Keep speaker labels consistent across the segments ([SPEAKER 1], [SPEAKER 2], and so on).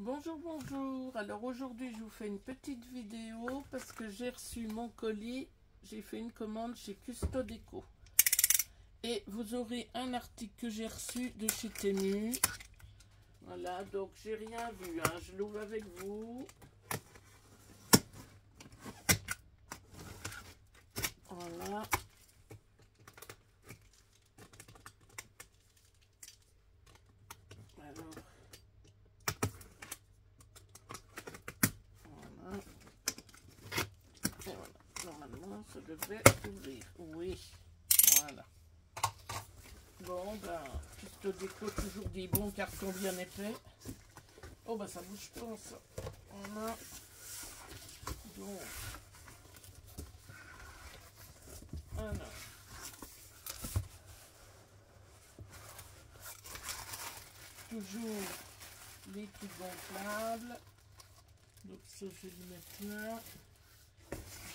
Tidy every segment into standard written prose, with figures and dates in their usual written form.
[SPEAKER 1] Bonjour, bonjour. Alors aujourd'hui, je vous fais une petite vidéo parce que j'ai reçu mon colis. J'ai fait une commande chez Custo Déco. Et vous aurez un article que j'ai reçu de chez Temu. Voilà, donc j'ai rien vu. Hein. Je l'ouvre avec vous. Voilà. Alors. Voilà. Et voilà. Normalement, ça devrait ouvrir. Oui. Voilà. Bon, ben, Custo Déco, toujours des bons cartons bien épais. Oh, ben, ça bouge pas, ça. Voilà. Donc. Alors. Toujours les trucs gonflables. Donc, ça, je vais le mettre là.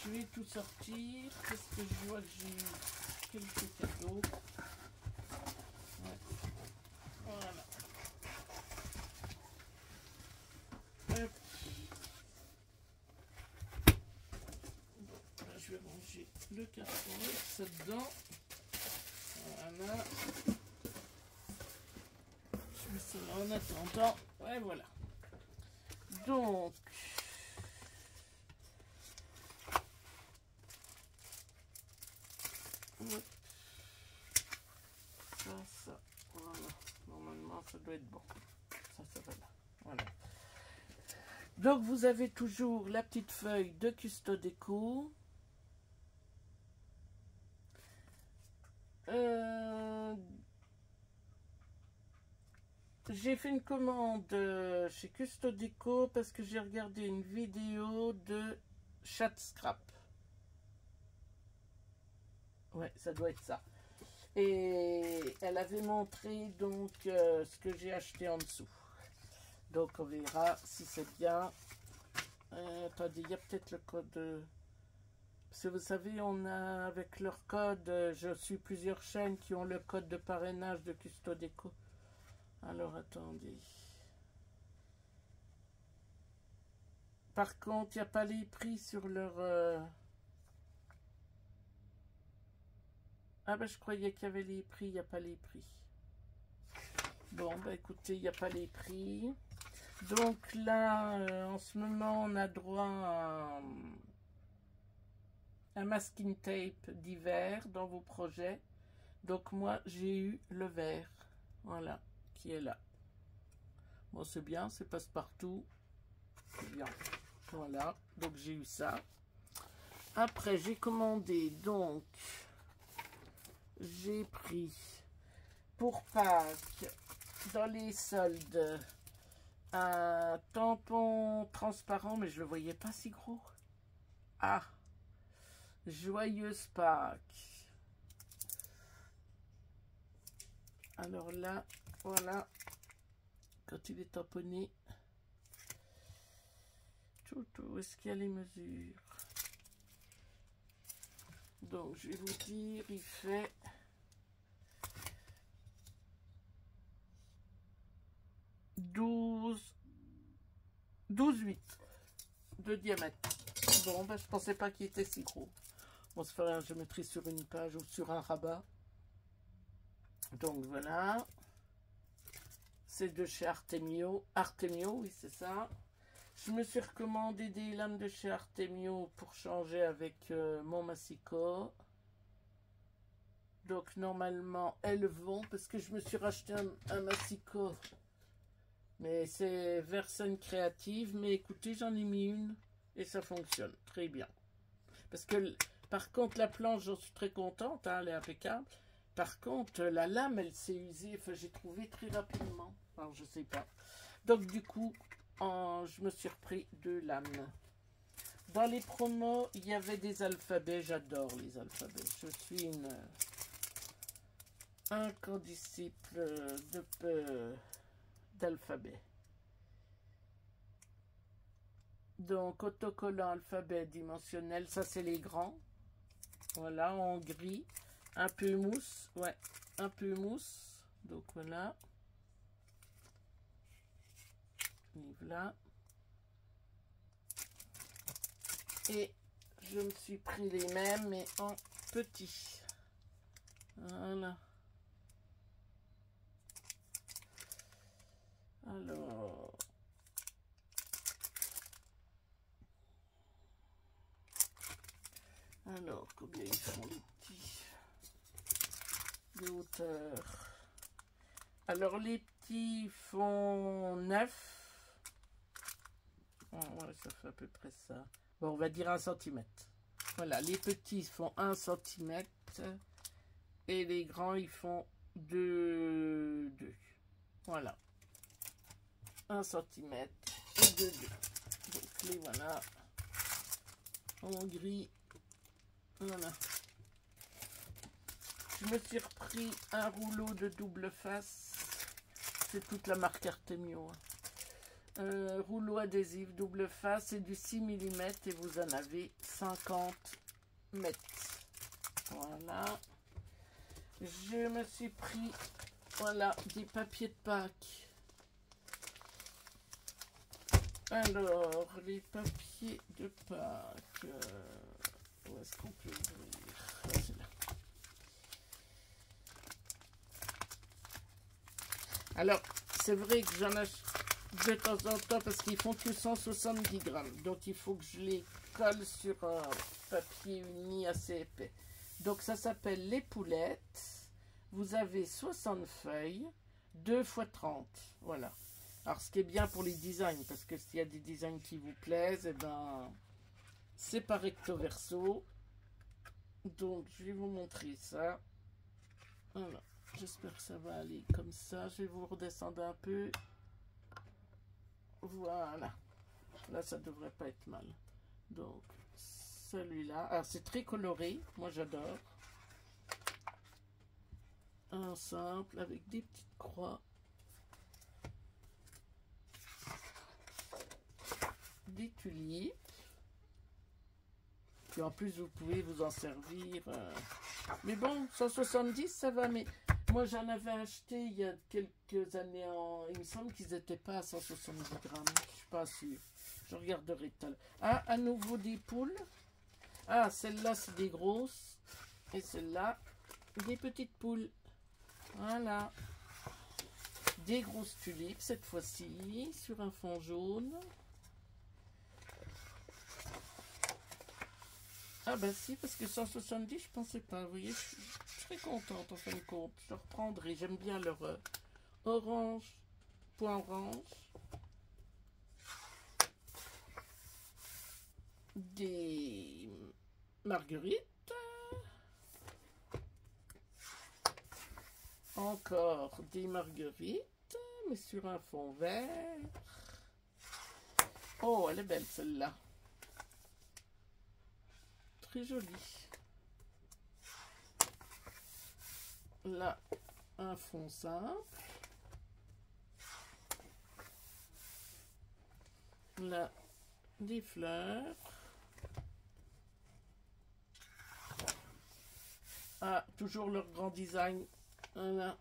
[SPEAKER 1] Je vais tout sortir parce que je vois que j'ai eu quelques cadeaux. Ouais. Voilà. Hop. Bon, là, je vais ranger le carton ça dedans. Voilà. Je mets ça là en attendant. Ouais, voilà. Donc, ça, voilà. Normalement, ça doit être bon. Ça va là. Voilà. Donc, vous avez toujours la petite feuille de Custo Déco. J'ai fait une commande chez Custo Déco parce que j'ai regardé une vidéo de Chat Scrap. Ouais, ça doit être ça. Et elle avait montré donc ce que j'ai acheté en dessous. Donc on verra si c'est bien. Attendez, il y a peut-être le code. Parce que vous savez, on a avec leur code, je suis plusieurs chaînes qui ont le code de parrainage de Custo Déco. Alors attendez. Par contre, il n'y a pas les prix sur leur... Ah ben je croyais qu'il y avait les prix, il n'y a pas les prix. Bon, bah écoutez, il n'y a pas les prix. Donc là, en ce moment, on a droit à un masking tape d'hiver dans vos projets. Donc moi, j'ai eu le vert. Voilà, qui est là. Bon, c'est bien, c'est passe-partout. C'est bien. Voilà, donc j'ai eu ça. Après, j'ai commandé, donc, j'ai pris pour Pâques, dans les soldes, un tampon transparent, mais je le voyais pas si gros. Ah, joyeuse Pâques. Alors là, voilà, quand il est tamponné, tout, est-ce qu'il y a les mesures? Donc, je vais vous dire, il fait 12,8 de diamètre. Bon, ben, je pensais pas qu'il était si gros. Bon, c'est pas grave, je mettrai sur une page ou sur un rabat. Donc, voilà. C'est de chez Artemio. Artemio, oui, c'est ça. Je me suis recommandé des lames de chez Artemio pour changer avec mon massicot. Donc, normalement, elles vont, parce que je me suis racheté un massicot. Mais c'est version créative. Mais écoutez, j'en ai mis une et ça fonctionne très bien. Parce que, par contre, la planche, j'en suis très contente. Hein, elle est impeccable. Par contre, la lame, elle s'est usée. Enfin, j'ai trouvé très rapidement. Alors, je sais pas. Donc, du coup, je me suis repris 2 lames. Dans les promos, il y avait des alphabets. J'adore les alphabets. Je suis un condisciple d'alphabet. Donc, autocollant alphabet dimensionnel, ça c'est les grands. Voilà, en gris. Un peu mousse, ouais, un peu mousse. Donc voilà. Voilà. Et je me suis pris les mêmes, mais en petit. Voilà. Alors, combien ils font les petits de hauteur? Alors, les petits font 9. Oh, ouais, ça fait à peu près ça. Bon, on va dire 1 cm. Voilà, les petits font 1 cm. Et les grands, ils font 2. Voilà. 1 cm et 2. Donc, les voilà. En gris. Voilà. Je me suis repris un rouleau de double face. C'est toute la marque Artemio. Rouleau adhésif double face, c'est du 6 mm et vous en avez 50 mètres. Voilà. Je me suis pris, voilà, des papiers de Pâques. Alors, les papiers de Pâques. Où est-ce qu'on peut ouvrir? Là, c'est là. Alors, c'est vrai que j'en achète de temps en temps parce qu'ils font que 170 grammes. Donc, il faut que je les colle sur un papier uni assez épais. Donc, ça s'appelle les poulettes. Vous avez 60 feuilles, 2 x 30. Voilà. Alors, ce qui est bien pour les designs, parce que s'il y a des designs qui vous plaisent, eh ben, c'est par recto verso. Donc, je vais vous montrer ça. Voilà. J'espère que ça va aller comme ça. Je vais vous redescendre un peu. Voilà. Là, ça devrait pas être mal. Donc, celui-là. Alors, c'est très coloré. Moi, j'adore. Un simple avec des petites croix. Des tulipes. Et en plus, vous pouvez vous en servir. Mais bon, 170, ça va. Mais moi, j'en avais acheté il y a quelques années. Il me semble qu'ils n'étaient pas à 170 grammes. Je ne suis pas sûre. Je regarderai tout à l'heure. Ah, à nouveau des poules. Ah, celle-là, c'est des grosses. Et celle-là, des petites poules. Voilà. Des grosses tulipes, cette fois-ci, sur un fond jaune. Ah bah si, parce que 170, je pensais pas. Vous voyez, je suis très contente en fin de compte. Je reprendrai. J'aime bien leur orange, point orange. Des marguerites. Encore des marguerites, mais sur un fond vert. Oh, elle est belle celle-là. Très jolie. Là, un fond simple. Là, des fleurs. Ah, toujours leur grand design. Voilà.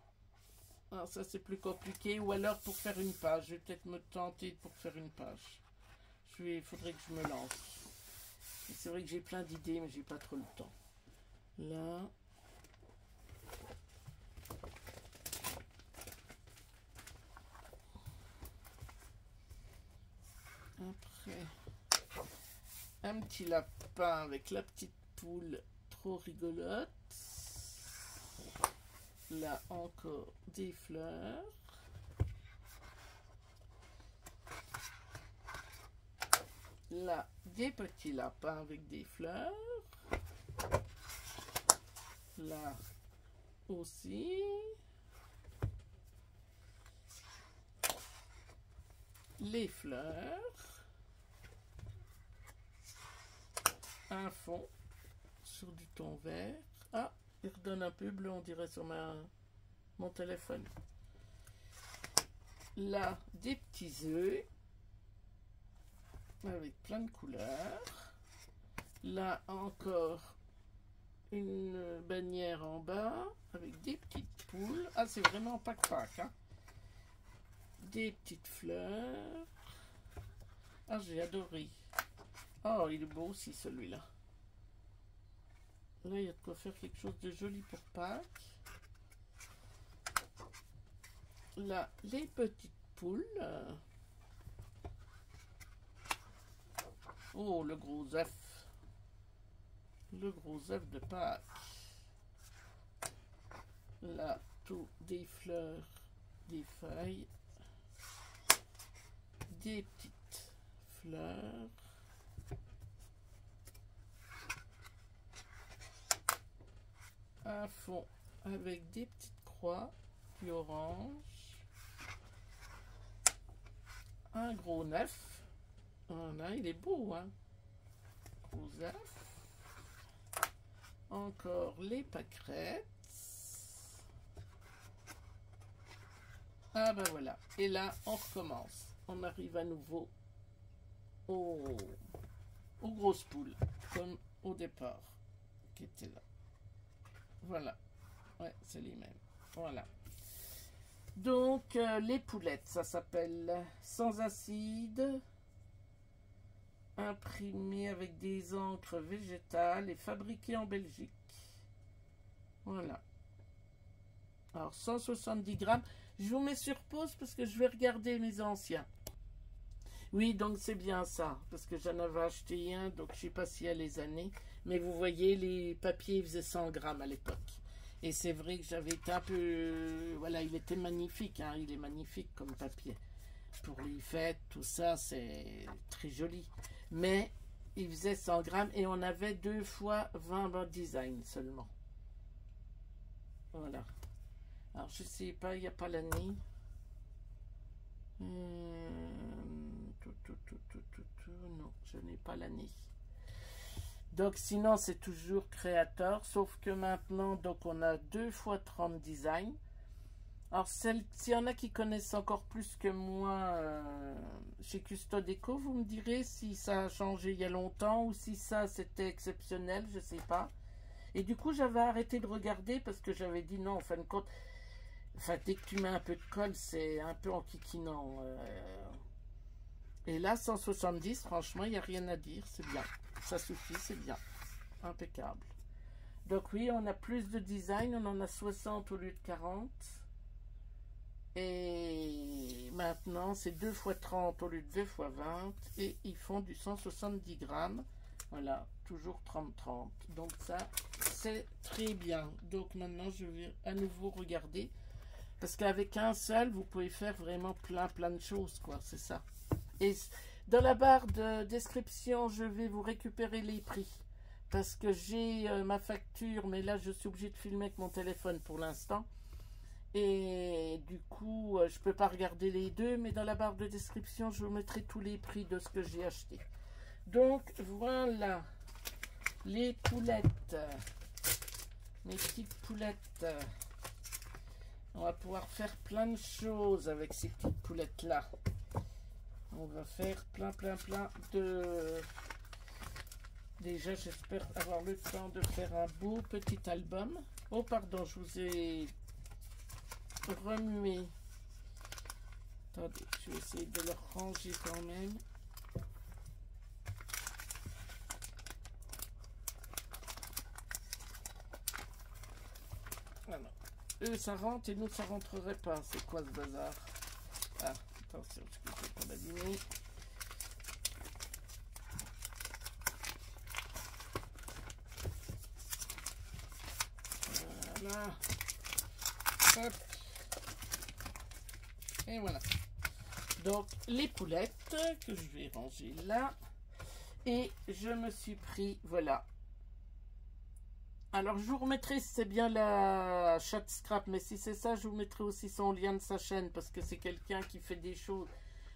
[SPEAKER 1] Alors ça, c'est plus compliqué. Ou alors pour faire une page. Je vais peut-être me tenter pour faire une page. Il faudrait que je me lance. C'est vrai que j'ai plein d'idées, mais j'ai pas trop le temps. Là. Après, un petit lapin avec la petite poule trop rigolote. Là encore des fleurs. Là des petits lapins avec des fleurs. Là aussi. Les fleurs. Un fond sur du ton vert. Ah, il redonne un peu bleu, on dirait sur mon téléphone. Là, des petits œufs avec plein de couleurs. Là encore une bannière en bas avec des petites poules. Ah, c'est vraiment Pâques, hein. Des petites fleurs. Ah, j'ai adoré. Oh, il est beau aussi celui-là. Là, il y a de quoi faire quelque chose de joli pour Pâques. Là, les petites poules. Oh, le gros œuf. Le gros œuf de Pâques. Là, tout des fleurs, des feuilles, des petites fleurs. Un fond avec des petites croix, puis orange. Un gros œuf. Voilà, il est beau, hein. Gros œuf. Encore les pâquerettes. Ah ben voilà. Et là, on recommence. On arrive à nouveau aux grosses poules, comme au départ, qui étaient là. Voilà. Ouais, c'est les mêmes. Voilà. Donc, les poulettes, ça s'appelle sans acide, imprimé avec des encres végétales et fabriqué en Belgique. Voilà. Alors, 170 grammes. Je vous mets sur pause parce que je vais regarder mes anciens. Oui, donc c'est bien ça, parce que j'en avais acheté un, donc je ne sais pas s'il y a les années. Mais vous voyez, les papiers faisaient 100 grammes à l'époque. Et c'est vrai que j'avais été un peu... Voilà, il était magnifique, hein, il est magnifique comme papier. Pour les fêtes, tout ça, c'est très joli. Mais il faisait 100 grammes et on avait 2 fois 20 designs seulement. Voilà. Alors, je ne sais pas, il n'y a pas l'année. Non, je n'ai pas l'année. Donc, sinon, c'est toujours créateur. Sauf que maintenant, donc, on a 2 fois 30 designs. Alors, s'il y en a qui connaissent encore plus que moi chez Custo Déco, vous me direz si ça a changé il y a longtemps ou si ça, c'était exceptionnel, je ne sais pas. Et du coup, j'avais arrêté de regarder parce que j'avais dit non, en fin de compte... Enfin, dès que tu mets un peu de colle, c'est un peu enquiquinant. Et là, 170, franchement, il n'y a rien à dire. C'est bien. Ça suffit, c'est bien. Impeccable. Donc oui, on a plus de design. On en a 60 au lieu de 40. Et maintenant, c'est 2 fois 30 au lieu de 2 fois 20. Et ils font du 170 grammes. Voilà, toujours 30-30. Donc ça, c'est très bien. Donc maintenant, je vais à nouveau regarder. Parce qu'avec un seul, vous pouvez faire vraiment plein de choses, quoi. C'est ça. Et dans la barre de description, je vais vous récupérer les prix. Parce que j'ai ma facture, mais là, je suis obligée de filmer avec mon téléphone pour l'instant. Et du coup, je ne peux pas regarder les deux, mais dans la barre de description, je vous mettrai tous les prix de ce que j'ai acheté. Donc, voilà. Les poulettes. Mes petites poulettes. On va pouvoir faire plein de choses avec ces petites poulettes-là. On va faire plein de... Déjà, j'espère avoir le temps de faire un beau petit album. Oh, pardon, je vous ai remué. Attendez, je vais essayer de le ranger quand même. Voilà. Eux, ça rentre et nous, ça rentrerait pas. C'est quoi ce bazar? Ah, attention, je ne peux pas l'abîmer. Voilà. Hop. Et voilà. Donc, les poulettes que je vais ranger là. Et je me suis pris, voilà. Alors, je vous remettrai si c'est bien la Chat Scrap, mais si c'est ça, je vous mettrai aussi son lien de sa chaîne, parce que c'est quelqu'un qui fait des choses...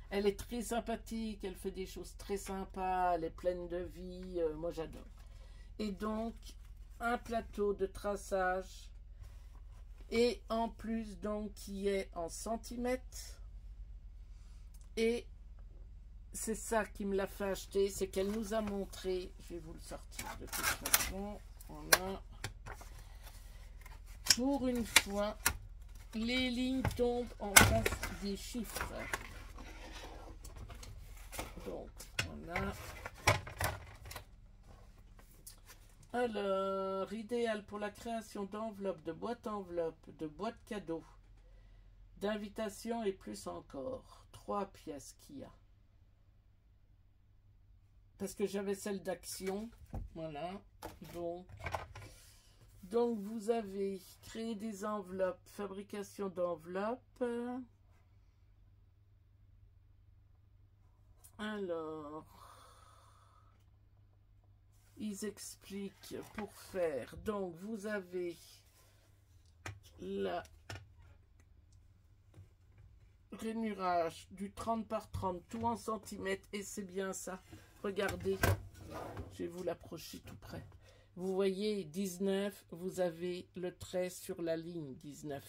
[SPEAKER 1] Elle est très sympathique, elle fait des choses très sympas, elle est pleine de vie, moi j'adore. Et donc, un plateau de traçage, et en plus, donc, qui est en centimètres. Et c'est ça qui me l'a fait acheter, c'est qu'elle nous a montré, je vais vous le sortir de toute façon... Voilà. Pour une fois, les lignes tombent en face des chiffres. Donc, Voilà. Alors, idéal pour la création d'enveloppes, de boîtes enveloppes, de boîtes cadeaux, d'invitations et plus encore. 3 pièces qu'il y a. Parce que j'avais celle d'action. Voilà. Donc, vous avez créé des enveloppes, fabrication d'enveloppes. Alors, ils expliquent pour faire. Donc, vous avez la rainurage du 30 par 30, tout en centimètres. Et c'est bien ça. Regardez, je vais vous l'approcher tout près. Vous voyez 19, vous avez le trait sur la ligne 19.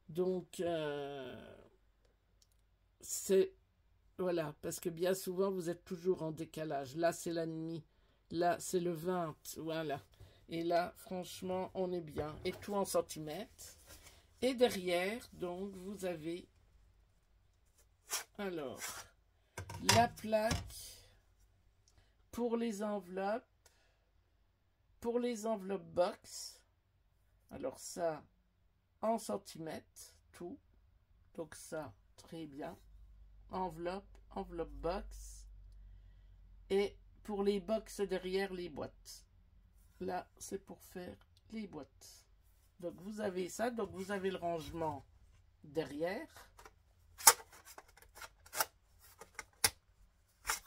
[SPEAKER 1] Donc, c'est... Voilà, parce que bien souvent, vous êtes toujours en décalage. Là, c'est la demi. Là, c'est le 20. Voilà. Et là, franchement, on est bien. Et tout en centimètres. Et derrière, donc, vous avez... Alors, la plaque pour les enveloppes. Pour les enveloppes box. Alors, ça, en centimètres, tout. Donc, ça, très bien. Enveloppe box, et pour les box derrière les boîtes. Là, c'est pour faire les boîtes. Donc, vous avez ça. Donc, vous avez le rangement derrière.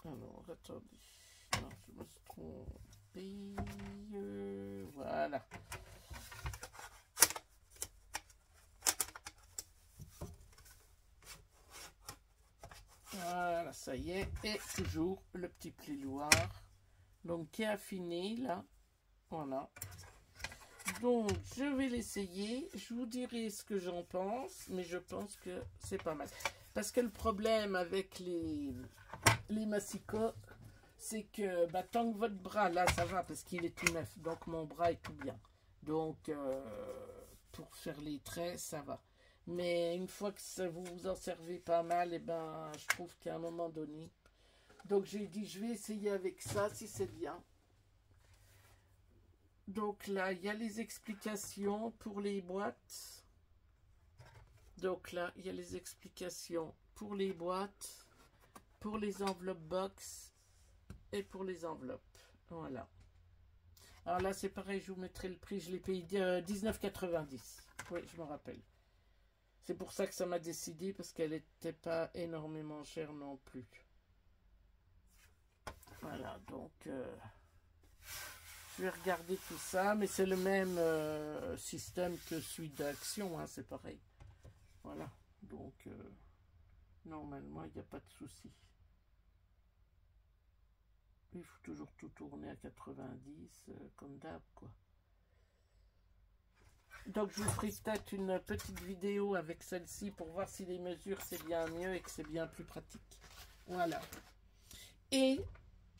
[SPEAKER 1] Alors, attendez. Non, je me suis trompé. Voilà. Voilà, ça y est. Et toujours le petit plioir. Donc, qui est affiné, là. Voilà. Donc, je vais l'essayer. Je vous dirai ce que j'en pense. Mais je pense que c'est pas mal. Parce que le problème avec les massicots, c'est que tant que votre bras, là, ça va. Parce qu'il est tout neuf. Donc, mon bras est tout bien. Donc, pour faire les traits, ça va. Mais une fois que ça, vous en servez pas mal, et ben, je trouve qu'à un moment donné. Donc j'ai dit, je vais essayer avec ça, si c'est bien. Donc là, il y a les explications pour les boîtes. Donc là, il y a les explications pour les boîtes, pour les enveloppes box et pour les enveloppes. Voilà. Alors là, c'est pareil, je vous mettrai le prix. Je l'ai payé 19,90. Oui, je me rappelle. C'est pour ça que ça m'a décidé, parce qu'elle n'était pas énormément chère non plus. Voilà, donc je vais regarder tout ça, mais c'est le même système que celui d'Action, hein, c'est pareil. Voilà, donc normalement il n'y a pas de souci. Il faut toujours tout tourner à 90, comme d'hab, quoi. Donc je vous ferai peut-être une petite vidéo avec celle-ci pour voir si les mesures c'est bien mieux et que c'est bien plus pratique. Voilà. Et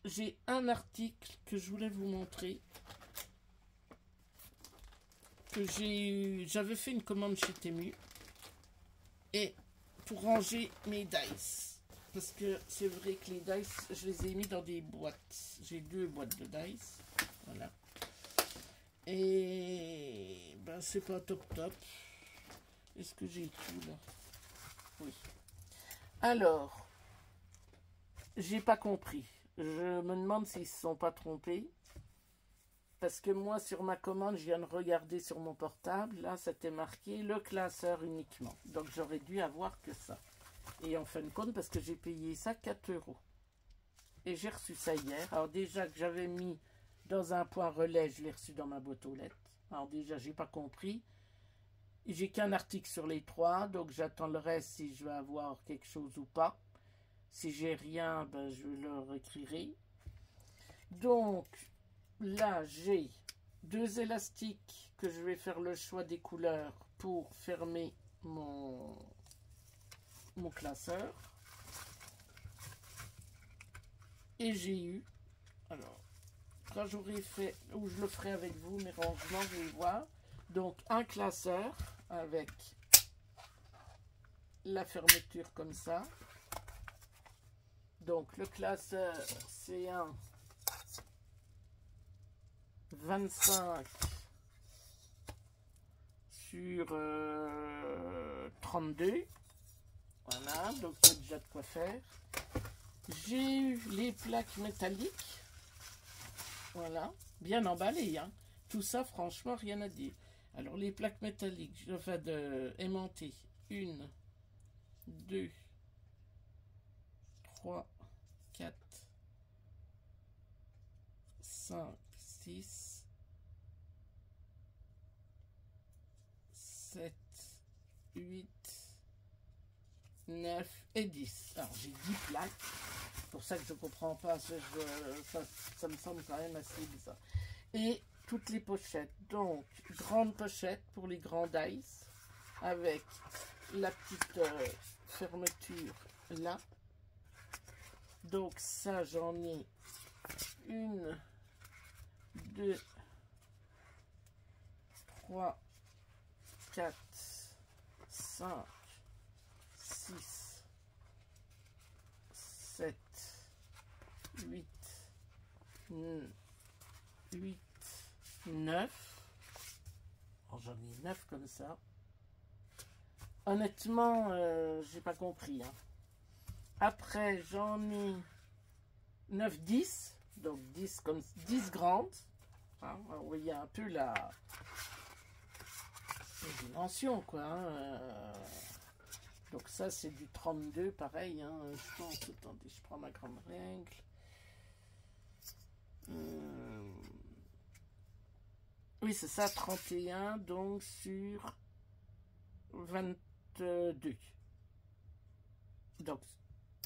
[SPEAKER 1] j'ai un article que je voulais vous montrer. Que j'avais fait une commande chez Temu. Et pour ranger mes dice. Parce que c'est vrai que les dice, je les ai mis dans des boîtes. J'ai 2 boîtes de dice. Voilà. Et ben c'est pas top. Est-ce que j'ai tout là? Oui. Alors, j'ai pas compris. Je me demande s'ils se sont pas trompés. Parce que moi, sur ma commande, je viens de regarder sur mon portable. Là, c'était marqué le classeur uniquement. Donc, j'aurais dû avoir que ça. Et en fin de compte, parce que j'ai payé ça 4 €. Et j'ai reçu ça hier. Alors déjà que j'avais mis dans un point relais, je l'ai reçu dans ma boîte aux lettres. Alors déjà, j'ai pas compris. J'ai qu'un article sur les 3, donc j'attends le reste si je vais avoir quelque chose ou pas. Si j'ai rien, ben, je leur écrirai. Donc, là, j'ai 2 élastiques que je vais faire le choix des couleurs pour fermer mon classeur. Et j'ai eu, alors, quand j'aurai fait, ou je le ferai avec vous, mes rangements, je vais voir. Donc, un classeur avec la fermeture comme ça. Donc, le classeur, c'est un 25 sur 32. Voilà, donc il y a déjà de quoi faire. J'ai eu les plaques métalliques. Voilà, bien emballées, hein. Tout ça, franchement, rien à dire. Alors, les plaques métalliques, je vais de aimanter. 1, 2, 3, 4, 5, 6, 7, 8, 9 et 10. Alors, j'ai 10 plaques. C'est pour ça que je ne comprends pas. Ça me semble quand même assez bizarre. Et toutes les pochettes. Donc, grande pochette pour les grands dice. Avec la petite fermeture là. Donc, ça, j'en ai 1, 2, 3, 4, 5, 6, 7, 8, 9. Oh, j'en ai 9 comme ça. Honnêtement, j'ai pas compris. Hein. Après, j'en ai 9, 10. Donc 10 comme 10 grandes. Hein, vous voyez un peu la dimension, quoi. Hein. Donc ça, c'est du 32, pareil. Hein. Je pense, attendez, je prends ma grande règle. Oui, c'est ça, 31, donc sur 22. Donc,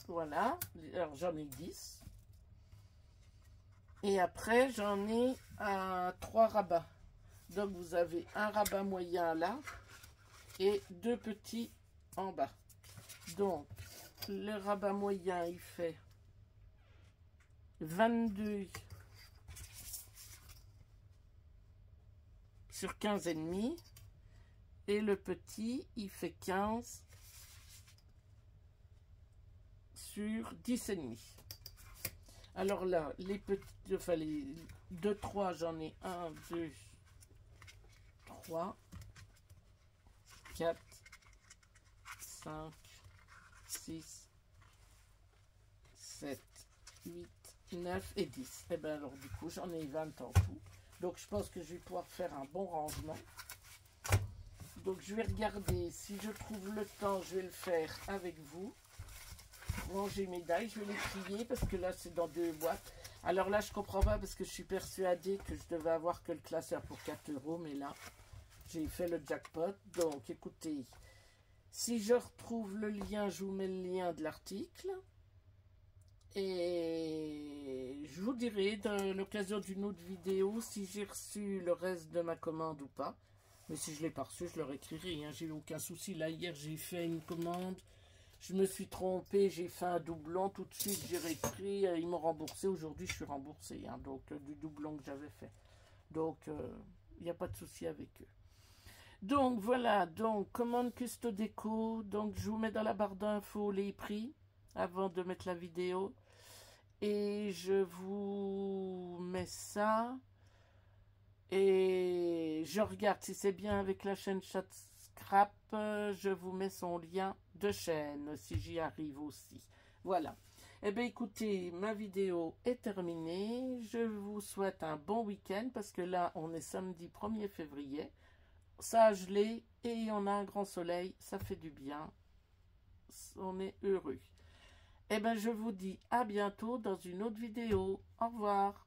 [SPEAKER 1] voilà. Alors, j'en ai 10. Et après, j'en ai 3 rabats. Donc, vous avez un rabat moyen là et 2 petits en bas. Donc, le rabat moyen, il fait 22 sur 15,5. Et le petit, il fait 15 sur 10,5. Alors là, les petits, enfin les 2, 3, j'en ai 1, 2, 3, 4, 5, 6, 7, 8, 9 et 10. Et bien alors du coup, j'en ai 20 en tout. Donc je pense que je vais pouvoir faire un bon rangement. Donc je vais regarder, si je trouve le temps, je vais le faire avec vous. Ranger mes dice, je vais les trier parce que là c'est dans 2 boîtes. Alors là je comprends pas parce que je suis persuadée que je devais avoir que le classeur pour 4 €, mais là j'ai fait le jackpot. Donc écoutez, si je retrouve le lien, je vous mets le lien de l'article. Et je vous dirai de l'occasion d'une autre vidéo si j'ai reçu le reste de ma commande ou pas. Mais si je ne l'ai pas reçu, je leur écrirai. Hein. J'ai eu aucun souci. Là, hier, j'ai fait une commande. Je me suis trompée. J'ai fait un doublon. Tout de suite, j'ai repris. Ils m'ont remboursé. Aujourd'hui, je suis remboursé. Hein, donc, du doublon que j'avais fait. Donc, il n'y a pas de souci avec eux. Donc, voilà. Donc, commande Custo Déco. Donc, je vous mets dans la barre d'infos les prix avant de mettre la vidéo. Et je vous mets ça. Et je regarde si c'est bien avec la chaîne Chat Scrap. Je vous mets son lien de chaîne si j'y arrive aussi. Voilà. Eh bien écoutez, ma vidéo est terminée. Je vous souhaite un bon week-end parce que là on est samedi 1er février. Ça a gelé et on a un grand soleil. Ça fait du bien. On est heureux. Eh bien je vous dis à bientôt dans une autre vidéo. Au revoir.